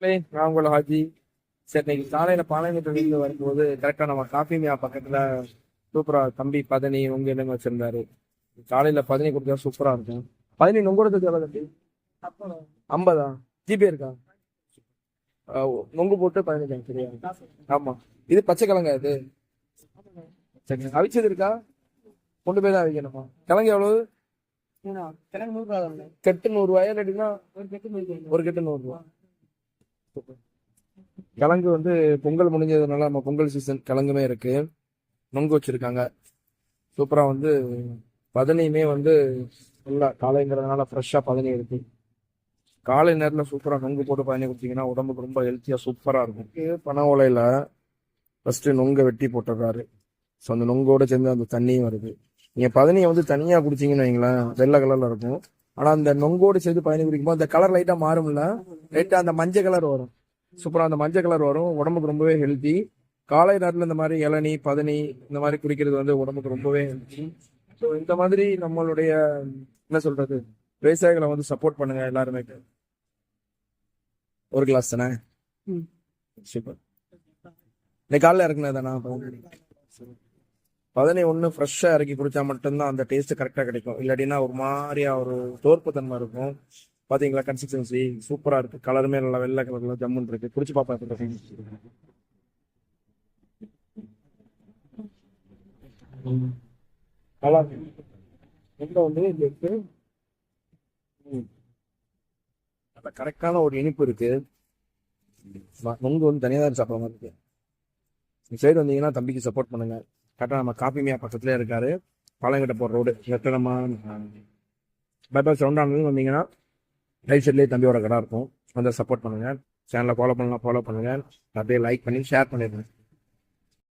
நான் உங்களோட ஹாஜி. சரி, இன்னைக்கு காலையில பாளையங்கோட்டையிலிருந்து வரும்போது கரெக்டா நம்ம காஃபி மியா பக்கத்துல சூப்பரா தம்பி பதனி உங்க என்னங்க வச்சிருந்தாரு. காலையில பதனி கொடுத்தா சூப்பரா இருக்கும். பதனி நொங்குறது எவ்வளவு தம்பி? 50 ஜிபே இருக்கா? நொங்கு போட்டு 15 சரியா? ஆமா. இது பச்சை கிழங்கா இது? சரி, அவிச்சது இருக்கா? கொண்டு போய் தான் அவிக்கணுமா? கிழங்கு எவ்வளவு? கெட்டு 100 ரூபாயா இல்லாட்டினா ஒரு கெட்டு 100 ரூபா. கிழங்கு வந்து பொங்கல் முடிஞ்சதுனால நம்ம பொங்கல் சீசன் கிழங்குமே இருக்கு. நொங்கு வச்சிருக்காங்க சூப்பரா. வந்து பதனியுமே வந்து நல்லா காலைங்கிறதுனால ஃப்ரெஷ்ஷா பதனி இருக்கு. காலை நேரத்துல சூப்பரா நொங்கு போட்டு பதனி கொடுத்தீங்கன்னா உடம்புக்கு ரொம்ப ஹெல்த்தியா சூப்பரா இருக்கும். பனை ஓலையில ஃபர்ஸ்ட் நொங்கை வெட்டி போட்டுறாரு. ஸோ அந்த நொங்கோட சேர்ந்து அந்த தண்ணியும் வருது. நீங்க பதனியை வந்து தனியா குடிச்சீங்கன்னு வைங்களேன், வெள்ளை கலர்ல இருக்கும். ஆனா அந்த நொங்கோடு சேர்த்து பதனி குடிக்கும்போது அந்த கலர் லைட்டா மாறும்ல, லைட்டா அந்த மஞ்சள் கலர் வரும். சூப்பரா அந்த மஞ்சள் கலர் வரும். உடம்புக்கு ரொம்பவே ஹெல்த்தி. காலை நேரத்துல இந்த மாதிரி இளநீ பதனி இந்த மாதிரி குடிக்கிறது வந்து உடம்புக்கு ரொம்பவே ஹெல்த்தி. ஸோ இந்த மாதிரி நம்மளுடைய என்ன சொல்றது விவசாயிகளை வந்து சப்போர்ட் பண்ணுங்க எல்லாருமே. ஒரு கிளாஸ் தானே? சூப்பர். இன்னைக்கு காலைல இறக்குனதானா? பதனி ஒன்று ஃப்ரெஷ்ஷாக இறக்கி குடிச்சா மட்டும்தான் அந்த டேஸ்ட் கரெக்டாக கிடைக்கும். இல்லாட்டினா ஒரு மாதிரியா ஒரு தோற்பு தன்மை இருக்கும். பாத்தீங்களா கன்சிஸ்டன்சி சூப்பரா இருக்கு. கலருமே நல்லா வெள்ளை கலர்ல ஜம்முன் இருக்கு. குடிச்சு பாப்பா. நல்லா இருக்கு. வந்து இதுக்கு கரெக்டான ஒரு இனிப்பு இருக்கு. நொங்கு வந்து தனியாக தான் சாப்பிட்ற மாதிரி இருக்கு. சைடு வந்தீங்கன்னா தம்பிக்கு சப்போர்ட் பண்ணுங்க. கரெக்டாக நம்ம காப்பி மியா பக்கத்துலேயே இருக்காரு. பாளையங்கோட்டை போகிற ரோடு கரெக்டாக நம்ம பைபாஸ் ரவுண்டானது வந்தீங்கன்னா ரைட் சைட்லேயே தம்பியோட கடை இருக்கும். வந்து சப்போர்ட் பண்ணுங்க. சேனலை ஃபாலோ பண்ணலாம், ஃபாலோ பண்ணுங்க. அப்படியே லைக் பண்ணி ஷேர் பண்ணிடுங்க.